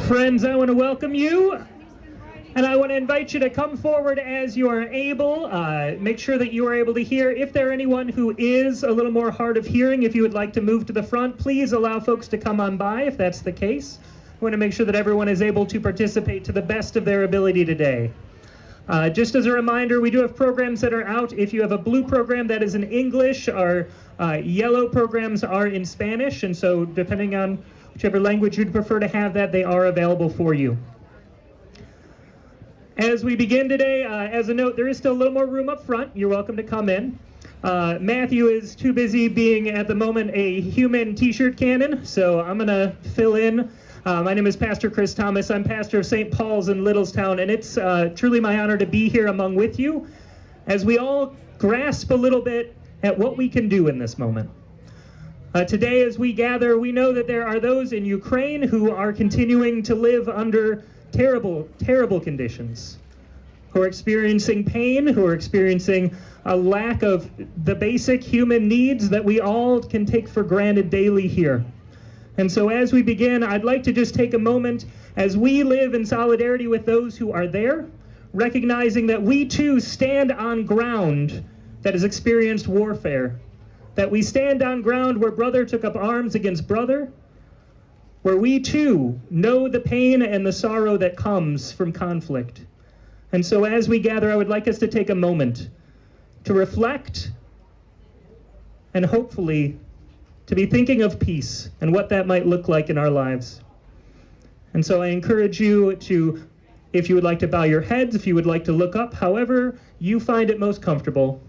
Friends, I want to welcome you, and I want to invite you to come forward as you are able. Make sure that you are able to hear. If there are anyone who is a little more hard of hearing, if you would like to move to the front, please allow folks to come on by if that's the case. I want to make sure that everyone is able to participate to the best of their ability today. Just as a reminder, we do have programs that are out. If you have a blue program that is in English, our yellow programs are in Spanish, and so depending on whichever language you'd prefer to have that, they are available for you. As we begin today, as a note, there is still a little more room up front. You're welcome to come in. Matthew is too busy being, at the moment, a human t-shirt cannon, so I'm going to fill in. My name is Pastor Chris Thomas. I'm pastor of St. Paul's in Littlestown, and it's truly my honor to be here with you as we all grasp a little bit at what we can do in this moment. Today, as we gather, we know that there are those in Ukraine who are continuing to live under terrible, terrible conditions, who are experiencing pain, who are experiencing a lack of the basic human needs that we all can take for granted daily here. And so as we begin, I'd like to just take a moment as we live in solidarity with those who are there, recognizing that we too stand on ground that has experienced warfare, that we stand on ground where brother took up arms against brother, where we too know the pain and the sorrow that comes from conflict. And so as we gather, I would like us to take a moment to reflect and hopefully to be thinking of peace and what that might look like in our lives. And so I encourage you to, if you would like to bow your heads, if you would like to look up, however you find it most comfortable,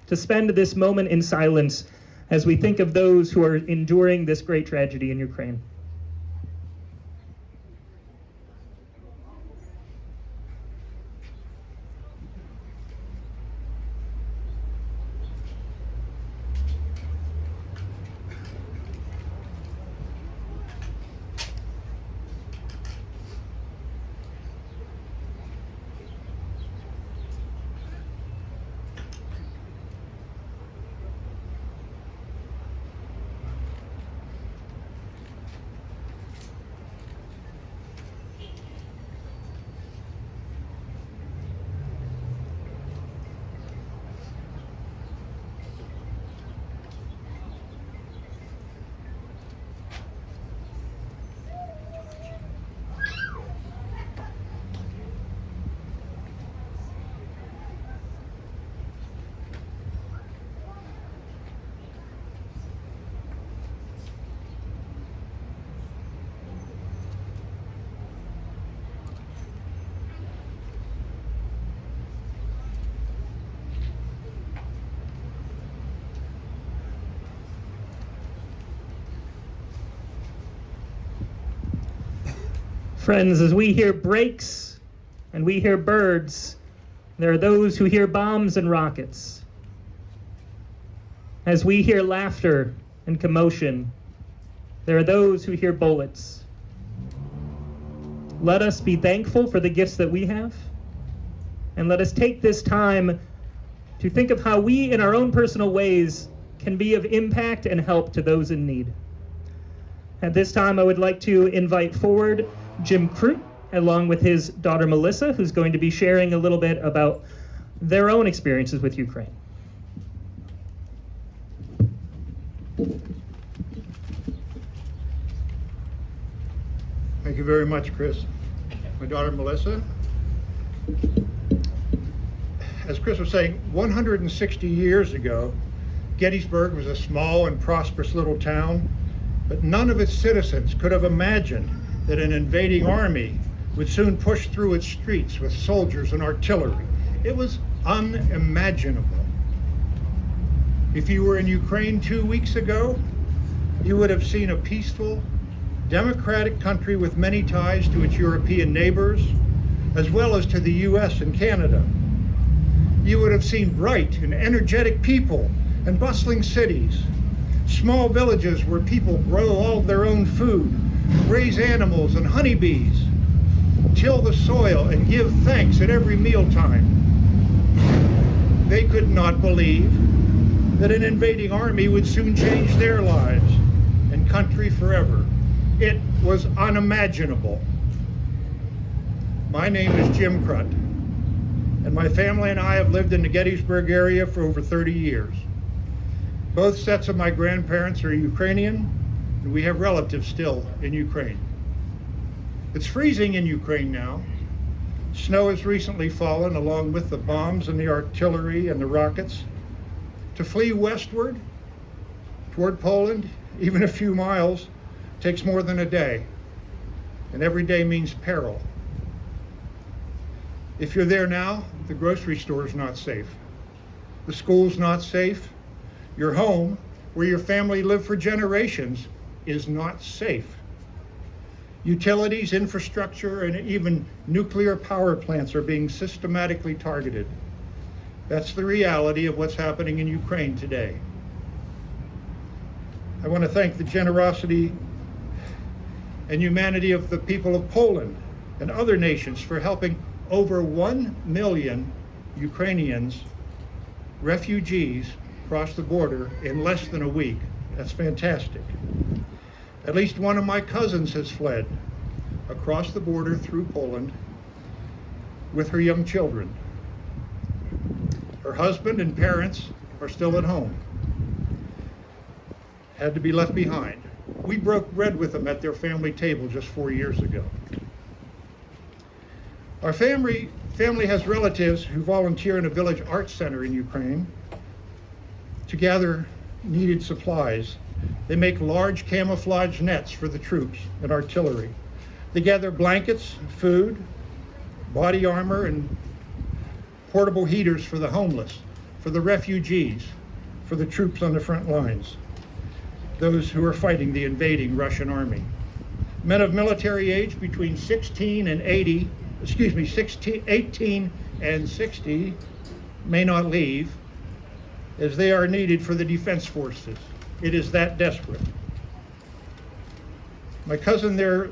to spend this moment in silence as we think of those who are enduring this great tragedy in Ukraine. Friends, as we hear breaks and we hear birds, there are those who hear bombs and rockets. As we hear laughter and commotion, there are those who hear bullets. Let us be thankful for the gifts that we have, and let us take this time to think of how we, in our own personal ways, can be of impact and help to those in need. At this time, I would like to invite forward Jim Crute, along with his daughter Melissa, who's going to be sharing a little bit about their own experiences with Ukraine. Thank you very much, Chris. My daughter Melissa. As Chris was saying, 160 years ago, Gettysburg was a small and prosperous little town, but none of its citizens could have imagined that an invading army would soon push through its streets with soldiers and artillery. It was unimaginable. If you were in Ukraine 2 weeks ago, you would have seen a peaceful, democratic country with many ties to its European neighbors, as well as to the US and Canada. You would have seen bright and energetic people and bustling cities, small villages where people grow all of their own food, raise animals and honeybees, till the soil and give thanks at every mealtime. They could not believe that an invading army would soon change their lives and country forever. It was unimaginable. My name is Jim Crut, and my family and I have lived in the Gettysburg area for over 30 years. Both sets of my grandparents are Ukrainian, and we have relatives still in Ukraine. It's freezing in Ukraine now. Snow has recently fallen along with the bombs and the artillery and the rockets. To flee westward toward Poland, even a few miles, takes more than a day, and every day means peril. If you're there now, the grocery store is not safe. The school's not safe. Your home, where your family lived for generations, is not safe. Utilities, infrastructure, and even nuclear power plants are being systematically targeted. That's the reality of what's happening in Ukraine today. I want to thank the generosity and humanity of the people of Poland and other nations for helping over 1 million Ukrainians, refugees, cross the border in less than a week. That's fantastic. At least one of my cousins has fled across the border through Poland with her young children. Her husband and parents are still at home, had to be left behind. We broke bread with them at their family table just 4 years ago. Our family has relatives who volunteer in a village arts center in Ukraine to gather needed supplies. They make large camouflage nets for the troops and artillery. They gather blankets, food, body armor, and portable heaters for the homeless, for the refugees, for the troops on the front lines, those who are fighting the invading Russian army. Men of military age between 18 and 60 may not leave, as they are needed for the defense forces. It is that desperate. My cousin there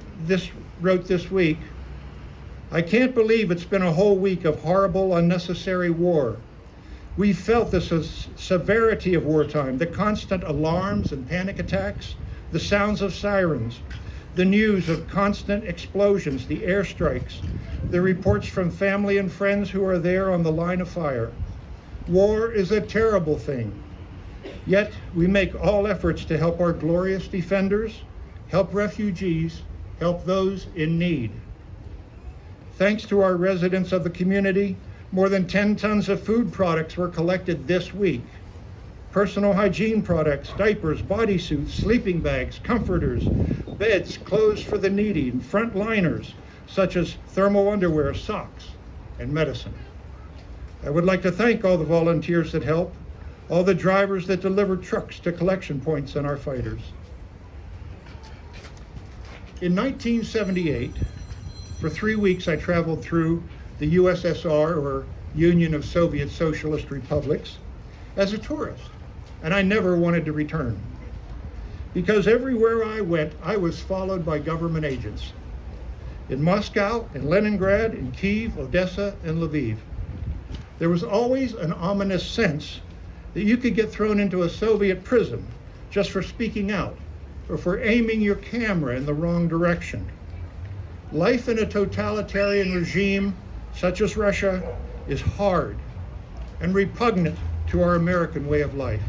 wrote this week, "I can't believe it's been a whole week of horrible, unnecessary war. We felt the severity of wartime, the constant alarms and panic attacks, the sounds of sirens, the news of constant explosions, the airstrikes, the reports from family and friends who are there on the line of fire. War is a terrible thing. Yet we make all efforts to help our glorious defenders, help refugees, help those in need. Thanks to our residents of the community, more than 10 tons of food products were collected this week. Personal hygiene products, diapers, bodysuits, sleeping bags, comforters, beds, clothes for the needy, and frontliners, such as thermal underwear, socks, and medicine. I would like to thank all the volunteers that help, all the drivers that deliver trucks to collection points, and our fighters. In 1978, for 3 weeks I traveled through the USSR, or Union of Soviet Socialist Republics, as a tourist, and I never wanted to return. Because everywhere I went, I was followed by government agents. In Moscow, in Leningrad, in Kyiv, Odessa, and Lviv. There was always an ominous sense that you could get thrown into a Soviet prison just for speaking out or for aiming your camera in the wrong direction. Life in a totalitarian regime such as Russia is hard and repugnant to our American way of life.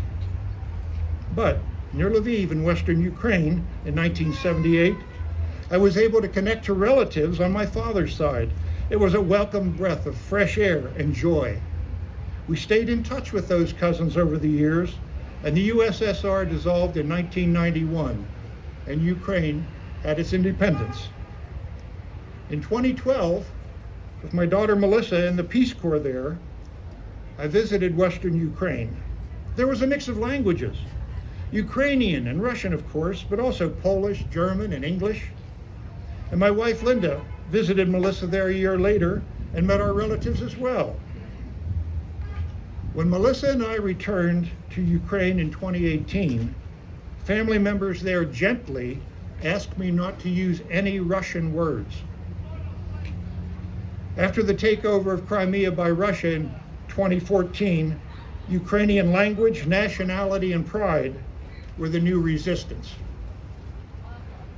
But near Lviv in western Ukraine in 1978, I was able to connect to relatives on my father's side. It was a welcome breath of fresh air and joy. We stayed in touch with those cousins over the years, and the USSR dissolved in 1991, and Ukraine had its independence. In 2012, with my daughter Melissa in the Peace Corps there, I visited western Ukraine. There was a mix of languages, Ukrainian and Russian, of course, but also Polish, German, and English. And my wife Linda visited Melissa there a year later and met our relatives as well. When Melissa and I returned to Ukraine in 2018, family members there gently asked me not to use any Russian words. After the takeover of Crimea by Russia in 2014, Ukrainian language, nationality, and pride were the new resistance.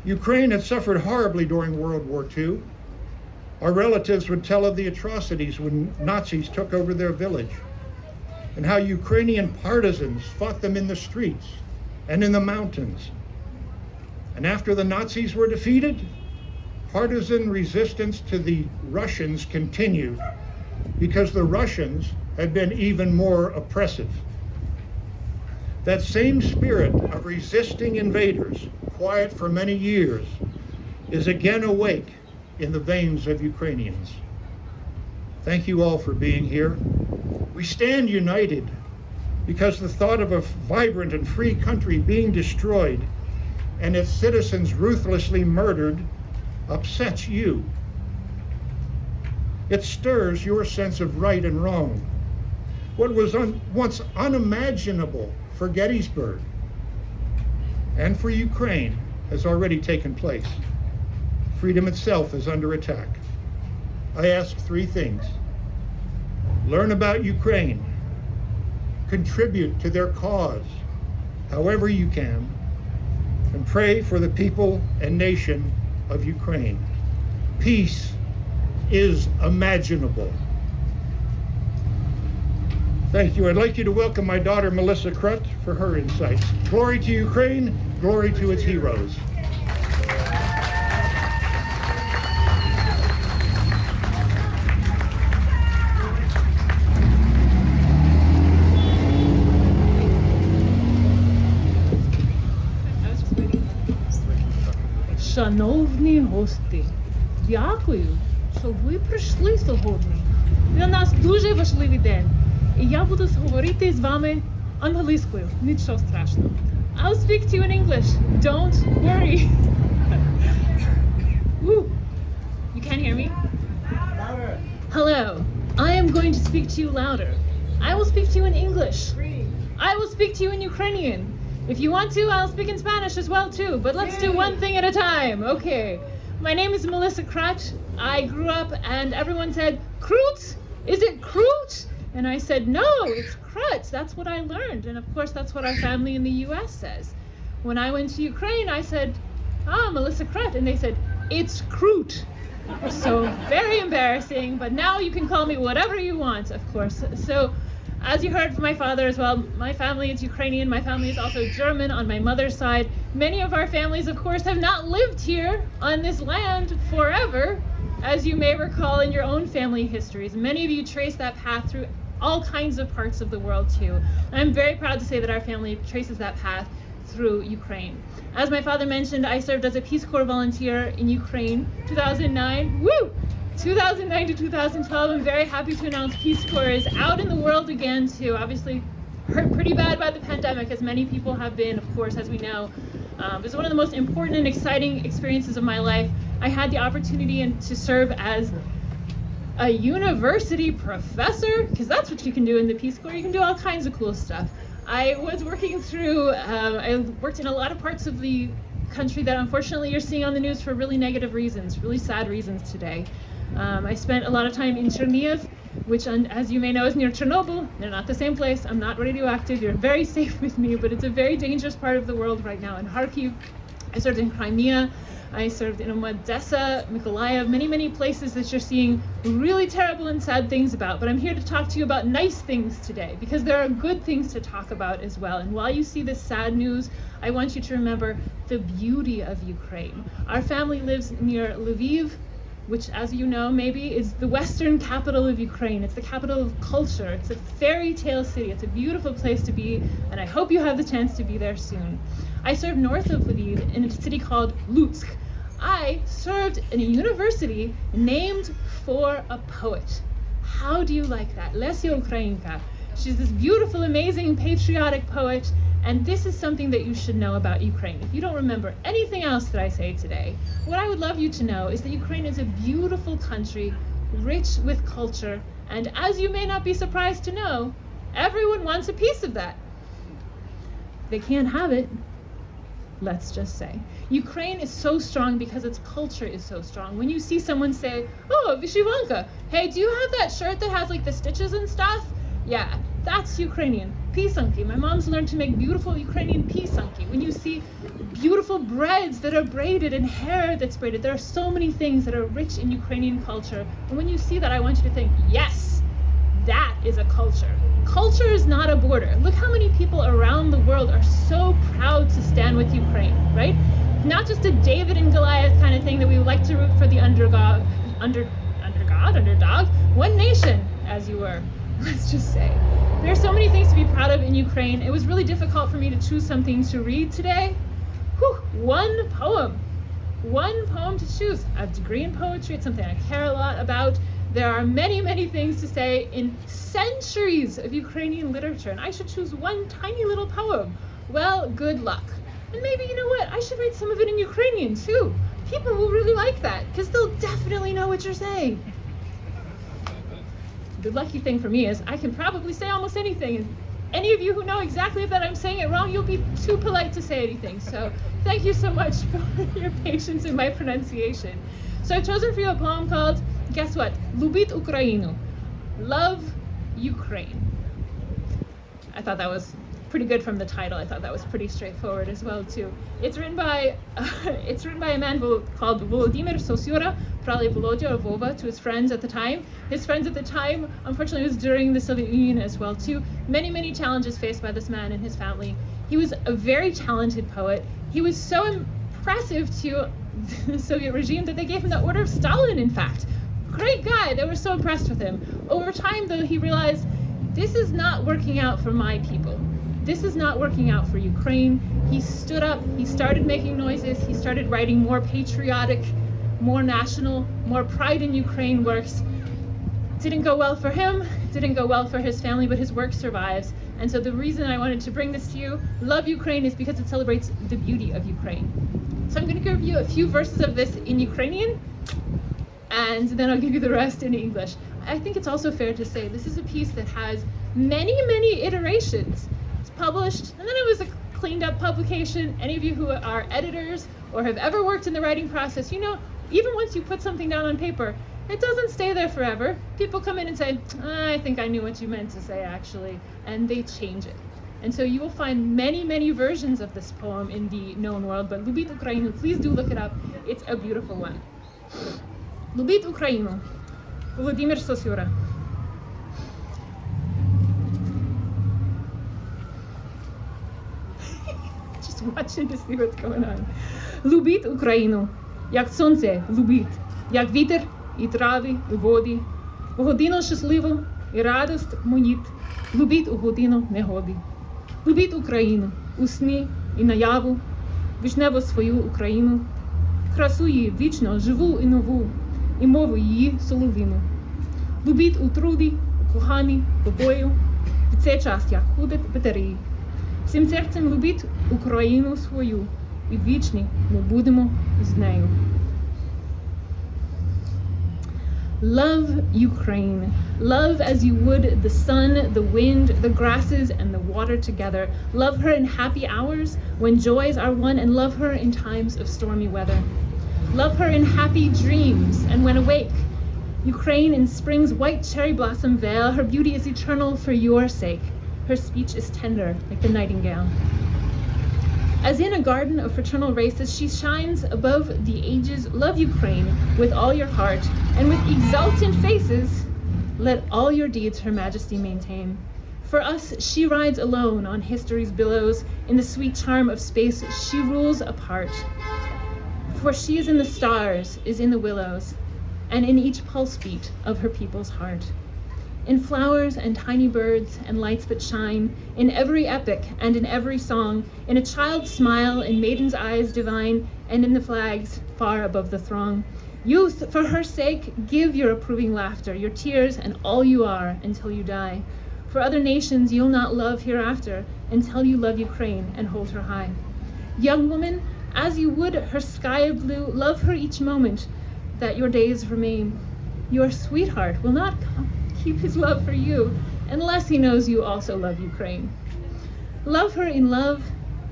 Ukraine had suffered horribly during World War II. Our relatives would tell of the atrocities when Nazis took over their village, and how Ukrainian partisans fought them in the streets and in the mountains. And after the Nazis were defeated, partisan resistance to the Russians continued because the Russians had been even more oppressive. That same spirit of resisting invaders, quiet for many years, is again awake in the veins of Ukrainians. Thank you all for being here. We stand united because the thought of a vibrant and free country being destroyed and its citizens ruthlessly murdered upsets you. It stirs your sense of right and wrong. What was once unimaginable for Gettysburg and for Ukraine has already taken place. Freedom itself is under attack. I ask three things. Learn about Ukraine. Contribute to their cause, however you can, and pray for the people and nation of Ukraine. Peace is imaginable. Thank you. I'd like you to welcome my daughter, Melissa Krut, for her insights. Glory to Ukraine, glory to its heroes. Шановні гості, дякую, що ви прийшли сьогодні. Для нас дуже важливий день. І я буду говорити з вами англійською. Нічого страшного. I'll speak to you in English. Don't worry. Woo. You can't hear me? Louder. Hello. I am going to speak to you louder. I will speak to you in English. I will speak to you in Ukrainian. If you want to, I'll speak in Spanish as well too, but let's do one thing at a time. Okay. My name is Melissa Krut. I grew up and everyone said, Krut? Is it Krut? And I said, no, it's Krut. That's what I learned. And of course, that's what our family in the US says. When I went to Ukraine, I said, Melissa Krut. And they said, it's Krut. So very embarrassing, but now you can call me whatever you want, of course. So as you heard from my father as well, my family is Ukrainian. My family is also German on my mother's side. Many of our families, of course, have not lived here on this land forever, as you may recall in your own family histories. Many of you trace that path through all kinds of parts of the world too. And I'm very proud to say that our family traces that path through Ukraine. As my father mentioned, I served as a Peace Corps volunteer in Ukraine, 2009. Woo! 2009 to 2012, I'm very happy to announce Peace Corps is out in the world again too. Obviously hurt pretty bad by the pandemic, as many people have been, of course, as we know. It was one of the most important and exciting experiences of my life. I had the opportunity to serve as a university professor, because that's what you can do in the Peace Corps. You can do all kinds of cool stuff. I was working through, I worked in a lot of parts of the country that unfortunately you're seeing on the news for really negative reasons, really sad reasons today. I spent a lot of time in Chernihiv, which, as you may know, is near Chernobyl. They're not the same place. I'm not radioactive. You're very safe with me, but it's a very dangerous part of the world right now. In Kharkiv, I served in Crimea. I served in Odessa, Mykolaiv, many places that you're seeing really terrible and sad things about. But I'm here to talk to you about nice things today, because there are good things to talk about as well. And while you see this sad news, I want you to remember the beauty of Ukraine. Our family lives near Lviv, which, as you know, maybe is the western capital of Ukraine. It's the capital of culture. It's a fairy tale city. It's a beautiful place to be, and I hope you have the chance to be there soon. I served north of Lviv in a city called Lutsk. I served in a university named for a poet. How do you like that? Lesya Ukrainka. She's this beautiful, amazing, patriotic poet, and this is something that you should know about Ukraine. If you don't remember anything else that I say today, what I would love you to know is that Ukraine is a beautiful country, rich with culture, and as you may not be surprised to know, everyone wants a piece of that. They can't have it, let's just say. Ukraine is so strong because its culture is so strong. When you see someone say, oh, Vyshyvanka, hey, do you have that shirt that has like the stitches and stuff? Yeah, that's Ukrainian. pisanki. My mom's learned to make beautiful Ukrainian pisanki. When you see beautiful breads that are braided and hair that's braided, there are so many things that are rich in Ukrainian culture. And when you see that, I want you to think, yes, that is a culture. Culture is not a border. Look how many people around the world are so proud to stand with Ukraine, right? Not just a David and Goliath kind of thing that we like to root for the underdog. One nation, as you were, let's just say. There are so many things to be proud of in Ukraine. It was really difficult for me to choose something to read today. Whew, one poem to choose. I have a degree in poetry, it's something I care a lot about. There are many, many things to say in centuries of Ukrainian literature, and I should choose one tiny little poem. Well, good luck. And maybe, you know what, I should write some of it in Ukrainian too. People will really like that, because they'll definitely know what you're saying. The lucky thing for me is I can probably say almost anything, and any of you who know exactly that I'm saying it wrong, you'll be too polite to say anything. So thank you so much for your patience in my pronunciation. So I've chosen for you a poem called, guess what? Lubit Ukrainu. Love Ukraine. I thought that was pretty good from the title. I thought that was pretty straightforward as well too. It's written by a man called Volodymyr Sosura, probably Volodya or Vova, to his friends at the time. His friends at the time, unfortunately, it was during the Soviet Union as well too. Many, many challenges faced by this man and his family. He was a very talented poet. He was so impressive to the Soviet regime that they gave him the Order of Stalin, in fact. Great guy, they were so impressed with him. Over time though, he realized, this is not working out for my people. This is not working out for Ukraine. He stood up, he started making noises, he started writing more patriotic, more national, more pride in Ukraine works. Didn't go well for him, didn't go well for his family, but his work survives. And so the reason I wanted to bring this to you, Love Ukraine, is because it celebrates the beauty of Ukraine. So I'm gonna give you a few verses of this in Ukrainian, and then I'll give you the rest in English. I think it's also fair to say this is a piece that has many, many iterations. It's published, and then it was a cleaned up publication. Any of you who are editors or have ever worked in the writing process, you know, even once you put something down on paper, it doesn't stay there forever. People come in and say, I think I knew what you meant to say actually, and they change it. And so you will find many, many versions of this poem in the known world, but Lubit Ukrainu, please do look it up. It's a beautiful one. Lubit Ukrainu, Volodymyr Sosura. Just watching to see what's going on. Lubit Ukrainu, як сонце любить, як вітер і трави і води. У годину щасливу і радость моніть, любіть у годину негоди. Любіть Україну у сні і наяву, вишневу свою Україну, красу її вічно живу і нову, і мову її соловину. Любіть у труді, у коханні, у бою, в цей час, як ходять батареї. Всім серцем любіть Україну свою, і вічні ми будемо з нею. Love Ukraine. Love as you would the sun, the wind, the grasses, and the water together. Love her in happy hours when joys are won, and love her in times of stormy weather. Love her in happy dreams, and when awake. Ukraine in spring's white cherry blossom veil, her beauty is eternal for your sake. Her speech is tender like the nightingale. As in a garden of fraternal races, she shines above the ages. Love Ukraine with all your heart, and with exultant faces, let all your deeds her majesty maintain. For us, she rides alone on history's billows. In the sweet charm of space, she rules apart. For she is in the stars, is in the willows, and in each pulse beat of her people's heart. In flowers and tiny birds and lights that shine, in every epic and in every song, in a child's smile, in maiden's eyes divine, and in the flags far above the throng. Youth, for her sake, give your approving laughter, your tears, and all you are until you die. For other nations you'll not love hereafter until you love Ukraine and hold her high. Young woman, as you would her sky of blue, love her each moment that your days remain. Your sweetheart will not keep his love for you unless he knows you also love Ukraine. Love her in love,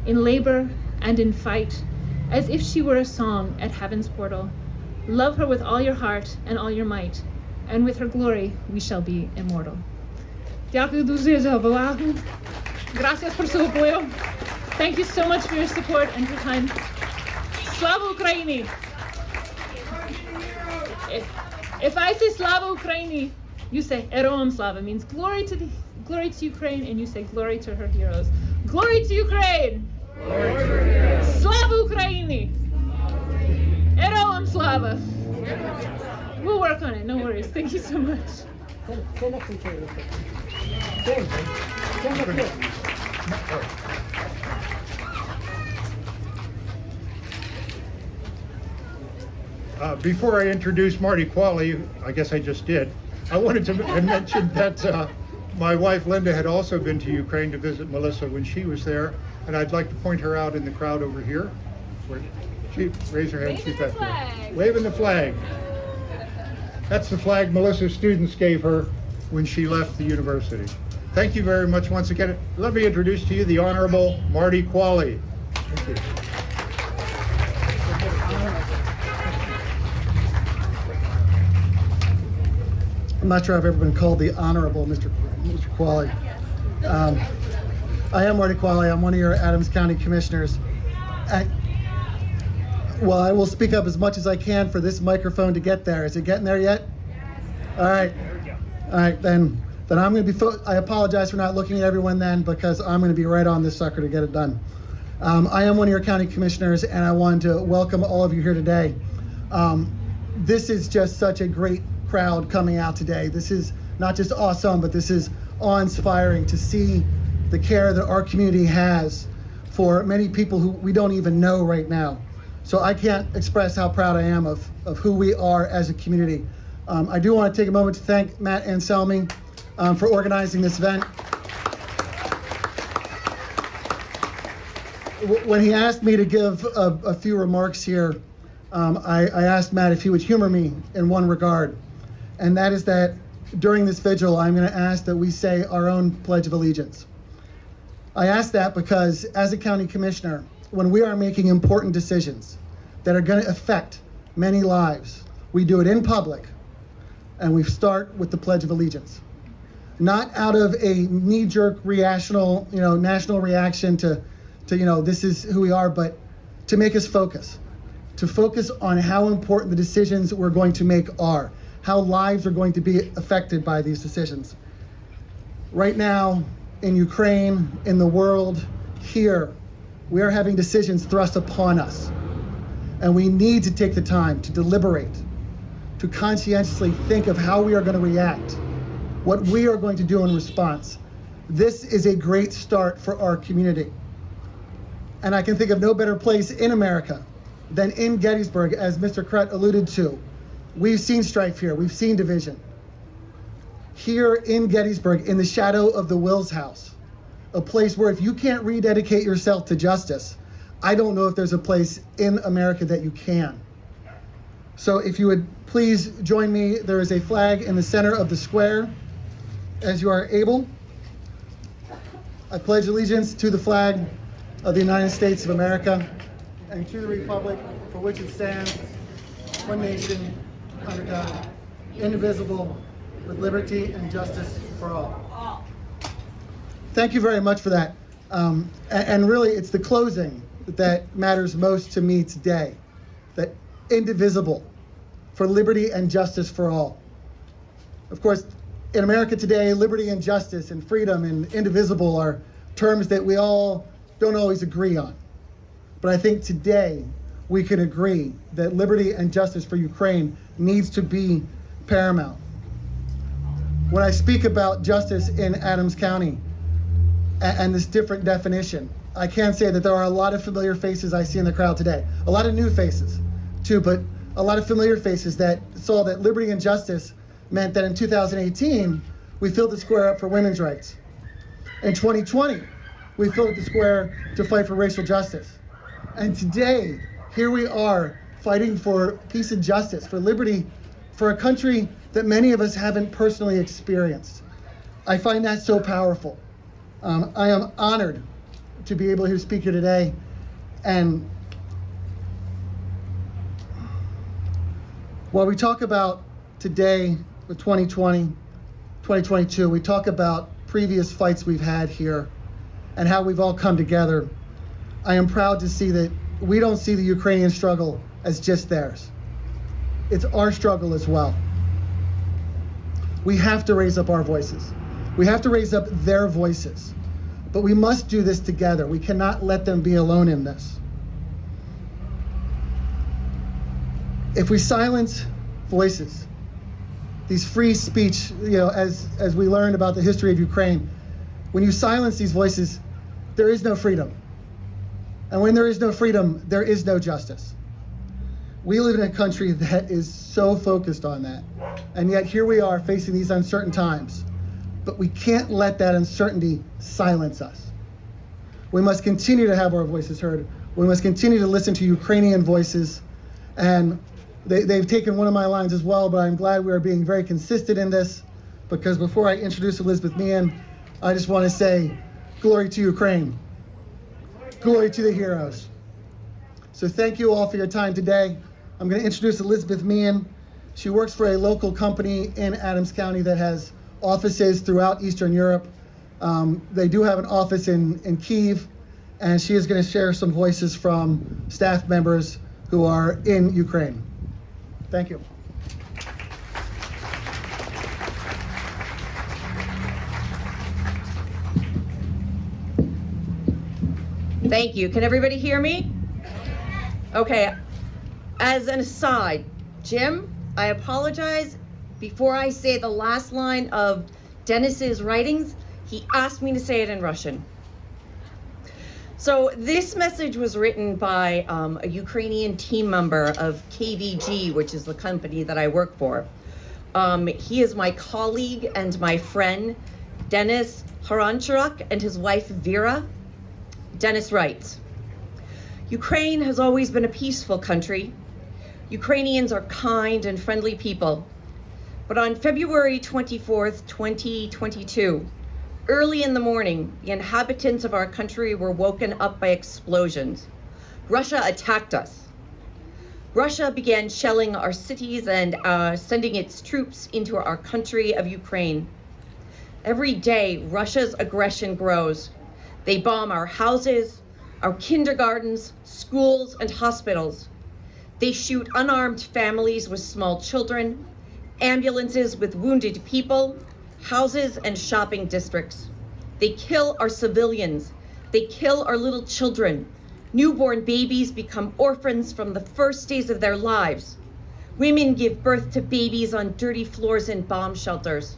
in labor, and in fight, as if she were a song at heaven's portal. Love her with all your heart and all your might, and with her glory we shall be immortal. Дякую дуже за увагу. Gracias por su apoyo. Thank you so much for your support and your time. Slava Ukraini. If I say Slava Ukraini, you say Heroam Slava, means glory to Ukraine, and you say glory to her heroes. Glory to Ukraine! Slava Ukraini! Heroam Slava! We'll work on it, no worries. Thank you so much. Stand up to each other real quick. Stand up here. Before I introduce Marty Qualley, I guess I just did, I wanted to mention that my wife Linda had also been to Ukraine to visit Melissa when she was there, and I'd like to point her out in the crowd over here. Where she raise her hand. She's back there. Waving the flag. That's the flag Melissa's students gave her when she left the university. Thank you very much once again. Let me introduce to you the Honorable Marty Qualley. Thank you. I'm not sure I've ever been called the Honorable Mr. Qualley. I am Marty Qualley. I'm one of your Adams County Commissioners. Well, I will speak up as much as I can for this microphone to get there. Is it getting there yet? All right. All right, then I'm going to be, I apologize for not looking at everyone then, because I'm going to be right on this sucker to get it done. I am one of your county commissioners, and I wanted to welcome all of you here today. This is just such a great crowd coming out today. This is not just awesome, but this is awe-inspiring to see the care that our community has for many people who we don't even know right now. So I can't express how proud I am of who we are as a community. I do want to take a moment to thank Matt Anselmi for organizing this event. When he asked me to give a few remarks here, I asked Matt if he would humor me in one regard, and that is that during this vigil, I'm going to ask that we say our own Pledge of Allegiance. I ask that because as a county commissioner, when we are making important decisions that are going to affect many lives, we do it in public, and we start with the Pledge of Allegiance. Not out of a knee-jerk national reaction to this is who we are, but to make us focus. To focus on how important the decisions we're going to make are, how lives are going to be affected by these decisions. Right now, in Ukraine, in the world, here, we are having decisions thrust upon us. And we need to take the time to deliberate, to conscientiously think of how we are going to react, what we are going to do in response. This is a great start for our community. And I can think of no better place in America than in Gettysburg, as Mr. Krett alluded to. We've seen strife here, we've seen division. Here in Gettysburg, in the shadow of the Wills House, a place where if you can't rededicate yourself to justice, I don't know if there's a place in America that you can. So if you would please join me, there is a flag in the center of the square. As you are able, I pledge allegiance to the flag of the United States of America and to the republic for which it stands, one nation, under God, indivisible, with liberty and justice for all. Thank you very much for that. And really, it's the closing that matters most to me today. That indivisible, for liberty and justice for all. Of course, in America today, liberty and justice and freedom and indivisible are terms that we all don't always agree on. But I think today we can agree that liberty and justice for Ukraine needs to be paramount. When I speak about justice in Adams County and this different definition, I can say that there are a lot of familiar faces I see in the crowd today. A lot of new faces too, but a lot of familiar faces that saw that liberty and justice meant that in 2018, we filled the square up for women's rights. In 2020, we filled the square to fight for racial justice. And today, here we are fighting for peace and justice, for liberty, for a country that many of us haven't personally experienced. I find that so powerful. I am honored to be able to speak here today. And while we talk about today, the 2020, 2022, we talk about previous fights we've had here. and how we've all come together, I am proud to see that we don't see the Ukrainian struggle as just theirs. It's our struggle as well. We have to raise up our voices. We have to raise up their voices. But we must do this together. We cannot let them be alone in this. If we silence voices, these free speech, as we learned about the history of Ukraine, when you silence these voices, there is no freedom. And when there is no freedom, there is no justice. We live in a country that is so focused on that. And yet here we are facing these uncertain times. But we can't let that uncertainty silence us. We must continue to have our voices heard. We must continue to listen to Ukrainian voices. And they've taken one of my lines as well, but I'm glad we are being very consistent in this, because before I introduce Elizabeth Meehan, I just want to say, glory to Ukraine. Glory to the heroes. So thank you all for your time today. I'm going to introduce Elizabeth Meehan. She works for a local company in Adams County that has offices throughout Eastern Europe. They do have an office in Kyiv, and she is going to share some voices from staff members who are in Ukraine. Thank you. Thank you. Can everybody hear me? Okay. As an aside, Jim, I apologize. Before I say the last line of Dennis's writings, he asked me to say it in Russian. So this message was written by a Ukrainian team member of KVG, which is the company that I work for. He is my colleague and my friend, Dennis Harancharuk, and his wife, Vera. Dennis writes, Ukraine has always been a peaceful country. Ukrainians are kind and friendly people. But on February 24th, 2022, early in the morning, the inhabitants of our country were woken up by explosions. Russia attacked us. Russia began shelling our cities and sending its troops into our country of Ukraine. Every day, Russia's aggression grows. They bomb our houses, our kindergartens, schools, and hospitals. They shoot unarmed families with small children, ambulances with wounded people, houses and shopping districts. They kill our civilians. They kill our little children. Newborn babies become orphans from the first days of their lives. Women give birth to babies on dirty floors in bomb shelters.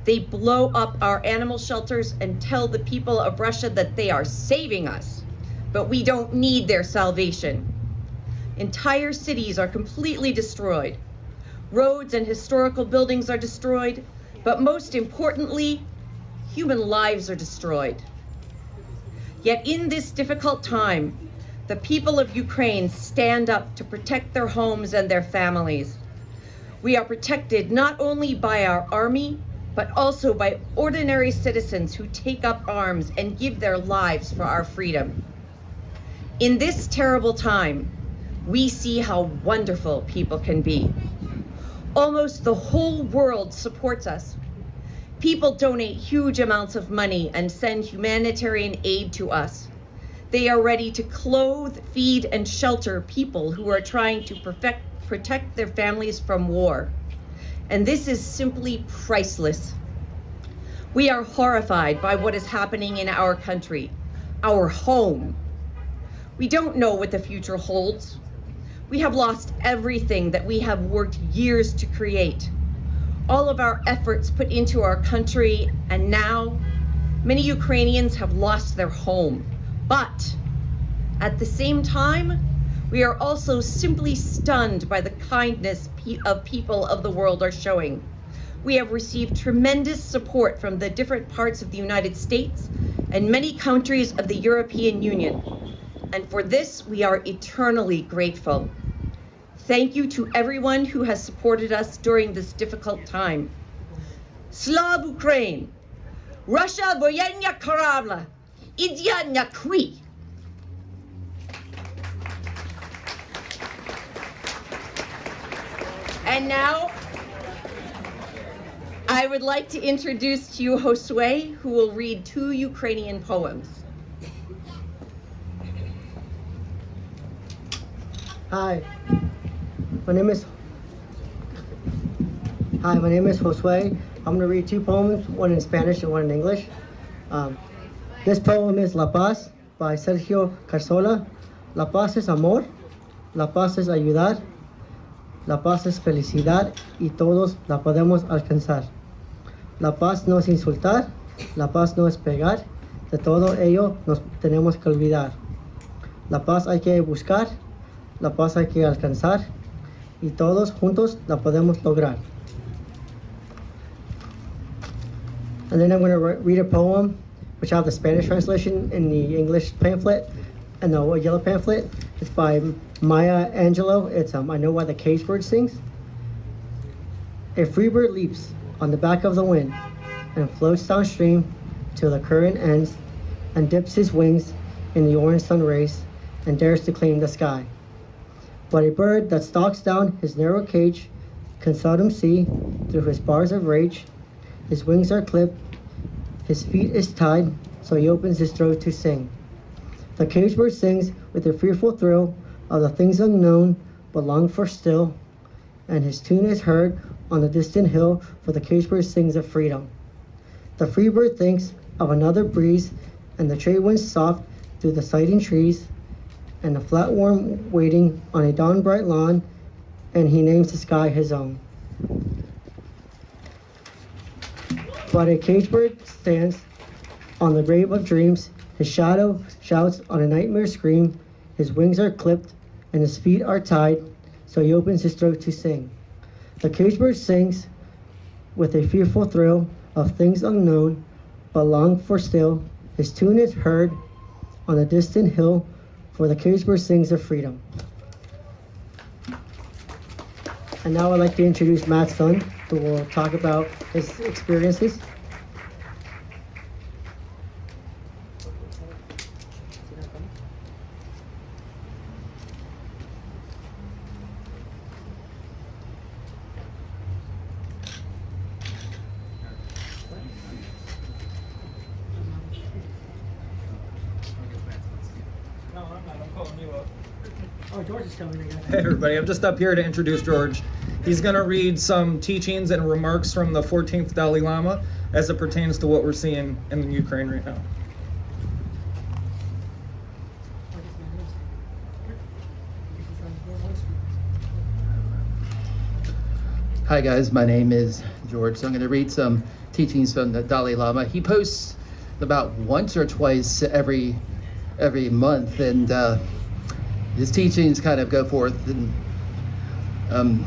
They blow up our animal shelters and tell the people of Russia that they are saving us, but we don't need their salvation. Entire cities are completely destroyed. Roads and historical buildings are destroyed, but most importantly, human lives are destroyed. Yet in this difficult time, the people of Ukraine stand up to protect their homes and their families. We are protected not only by our army, but also by ordinary citizens who take up arms and give their lives for our freedom. In this terrible time, we see how wonderful people can be. Almost the whole world supports us. People donate huge amounts of money and send humanitarian aid to us. They are ready to clothe, feed, and shelter people who are trying to protect their families from war. And this is simply priceless. We are horrified by what is happening in our country, our home. We don't know what the future holds. We have lost everything that we have worked years to create. All of our efforts put into our country, and now many Ukrainians have lost their home. But at the same time, we are also simply stunned by the kindness of people of the world are showing. We have received tremendous support from the different parts of the United States and many countries of the European Union. And for this, we are eternally grateful. Thank you to everyone who has supported us during this difficult time. Slav Ukraine! Russia voyenya karavla! Idya nyakwi! And now, I would like to introduce to you Josue, who will read 2 Ukrainian poems. Hi, my name is Josue. I'm gonna read two poems, one in Spanish and one in English. This poem is La Paz by Sergio Carzola. La paz es amor, la paz es ayudar, la paz es felicidad y todos la podemos alcanzar. La paz no es insultar, la paz no es pegar, de todo ello nos tenemos que olvidar. La paz hay que buscar, la paz hay que alcanzar y todos juntos la podemos lograr. And then I'm going to read a poem which I have the Spanish translation in the English pamphlet and the yellow pamphlet. It's by Maya Angelou. It's I Know Why the Cage Bird Sings. A free bird leaps on the back of the wind and floats downstream till the current ends and dips his wings in the orange sun rays and dares to claim the sky. But a bird that stalks down his narrow cage can seldom see through his bars of rage. His wings are clipped, his feet is tied, so he opens his throat to sing. The cage bird sings with a fearful thrill of the things unknown but long for still, and his tune is heard on the distant hill, for the cage bird sings of freedom. The free bird thinks of another breeze, and the trade winds soft through the sighting trees, and the flatworm waiting on a dawn bright lawn, and he names the sky his own. But a cage bird stands on the grave of dreams, his shadow shouts on a nightmare scream, his wings are clipped and his feet are tied, so he opens his throat to sing. The cage bird sings with a fearful thrill of things unknown, but long for still, his tune is heard on a distant hill, for the cage bird sings of freedom. And now I'd like to introduce Matt's son, who will talk about his experiences. Oh, George is coming again. Hey everybody, I'm just up here to introduce George. He's going to read some teachings and remarks from the 14th Dalai Lama as it pertains to what we're seeing in Ukraine right now. Hi guys, my name is George. So I'm going to read some teachings from the Dalai Lama. He posts about once or twice every month, and his teachings kind of go forth and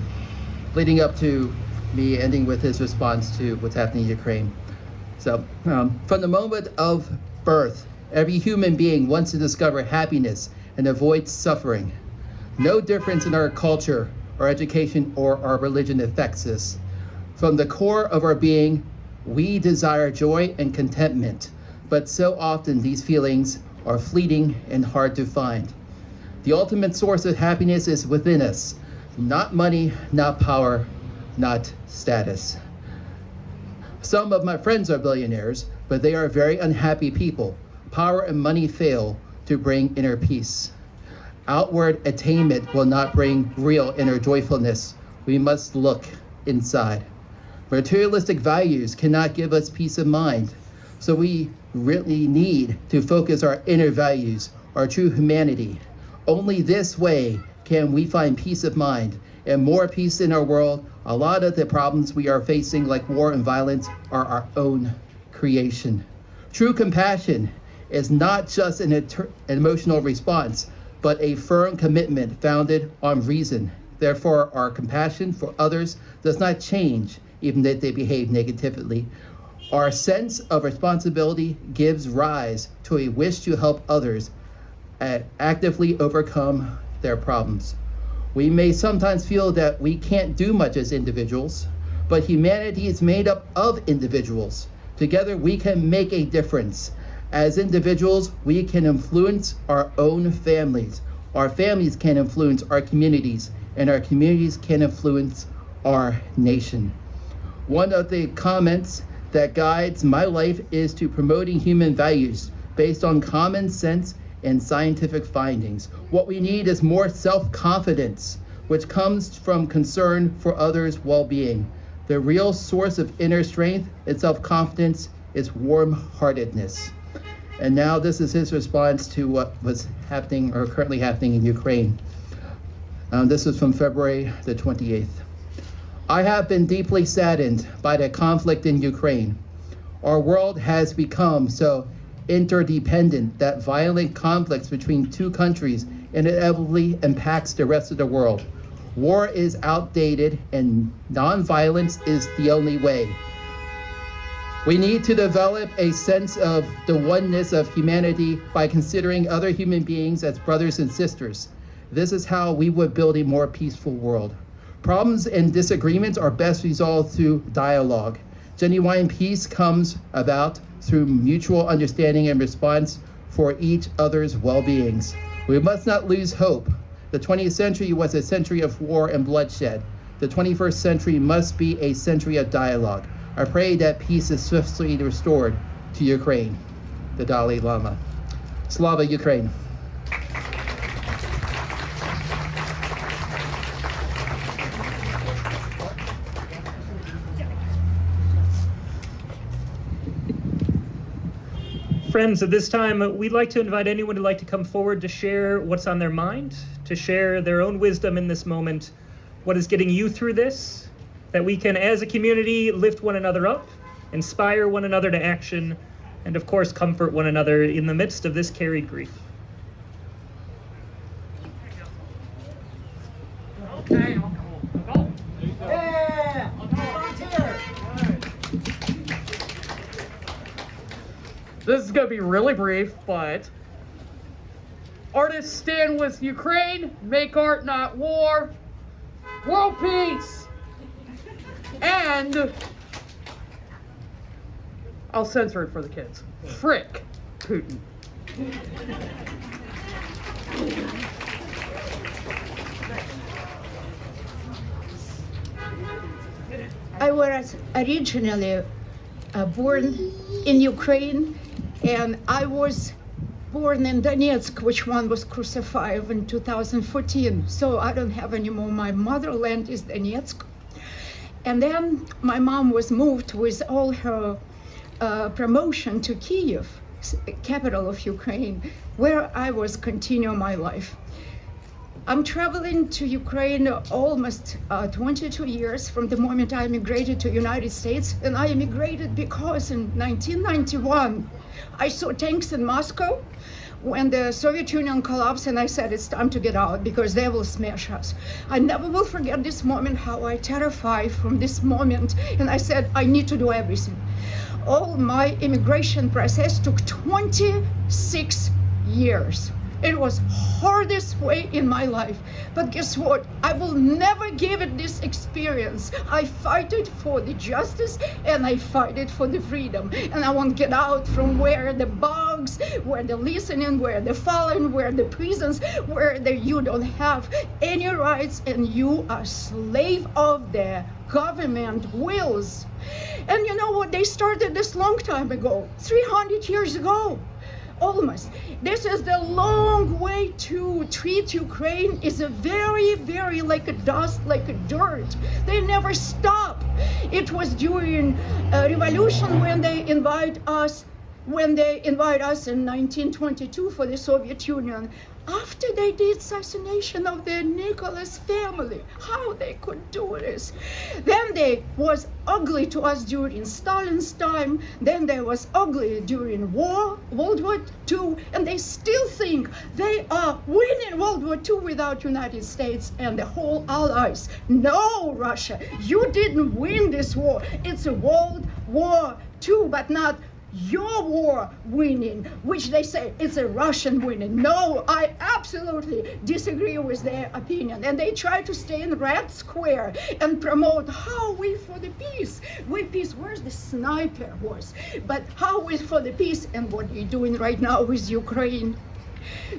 leading up to me ending with his response to what's happening in Ukraine. So from the moment of birth, every human being wants to discover happiness and avoid suffering. No difference in our culture, our education, or our religion affects this. From the core of our being, we desire joy and contentment, but so often these feelings are fleeting and hard to find. The ultimate source of happiness is within us, not money, not power, not status. Some of my friends are billionaires, but they are very unhappy people. Power and money fail to bring inner peace. Outward attainment will not bring real inner joyfulness. We must look inside. Materialistic values cannot give us peace of mind, so we really need to focus our inner values, our true humanity. Only this way can we find peace of mind and more peace in our world. A lot of the problems we are facing, like war and violence, are our own creation. True compassion is not just an emotional response, but a firm commitment founded on reason. Therefore, our compassion for others does not change, even if they behave negatively. Our sense of responsibility gives rise to a wish to help others actively overcome their problems. We may sometimes feel that we can't do much as individuals, but humanity is made up of individuals. Together we can make a difference. As individuals, we can influence our own families. Our families can influence our communities, and our communities can influence our nation. One of the comments that guides my life is to promoting human values based on common sense and scientific findings. What we need is more self-confidence, which comes from concern for others' well-being. The real source of inner strength and self-confidence is warm-heartedness. And now this is his response to what was happening or currently happening in Ukraine. This is from February the 28th. I have been deeply saddened by the conflict in Ukraine. Our world has become so interdependent that violent conflicts between two countries inevitably impacts the rest of the world. War is outdated and nonviolence is the only way. We need to develop a sense of the oneness of humanity by considering other human beings as brothers and sisters. This is how we would build a more peaceful world. Problems and disagreements are best resolved through dialogue. Genuine peace comes about through mutual understanding and response for each other's well-beings. We must not lose hope. The 20th century was a century of war and bloodshed. The 21st century must be a century of dialogue. I pray that peace is swiftly restored to Ukraine. The Dalai Lama. Slava Ukraine. Friends, at this time, we'd like to invite anyone who'd like to come forward to share what's on their mind, to share their own wisdom in this moment, what is getting you through this, that we can, as a community, lift one another up, inspire one another to action, and of course, comfort one another in the midst of this carried grief. Okay. This is going to be really brief, but artists stand with Ukraine, make art, not war, world peace, and I'll censor it for the kids. Frick Putin. I was originally born in Ukraine, and I was born in Donetsk, which one was crucified in 2014. So I don't have anymore. My motherland is Donetsk. And then my mom was moved with all her promotion to Kyiv, capital of Ukraine, where I was continuing my life. I'm traveling to Ukraine almost 22 years from the moment I immigrated to United States. And I immigrated because in 1991, I saw tanks in Moscow when the Soviet Union collapsed, and I said, it's time to get out because they will smash us. I never will forget this moment, how I terrified from this moment. And I said, I need to do everything. All my immigration process took 26 years. It was hardest way in my life. But guess what? I will never give it this experience. I fight it for the justice and I fight it for the freedom. And I want to get out from where the bugs, where the listening, where the fallen, where the prisons, where you don't have any rights and you are slave of the government wills. And you know what? They started this long time ago, 300 years ago. Almost. This is the long way to treat Ukraine is a very, very like a dust, like a dirt. They never stop. It was during revolution when they invite us in 1922 for the Soviet Union. After they did assassination of the Nicholas family, how they could do this. Then they was ugly to us during Stalin's time. Then they was ugly during war, World War II, and they still think they are winning World War II without United States and the whole allies. No, Russia, you didn't win this war. It's a World War II, but not your war winning, which they say it's a Russian winning. No, I absolutely disagree with their opinion. And they try to stay in Red Square and promote how we for the peace. We peace, where's the sniper was? But how we for the peace and what you're doing right now with Ukraine.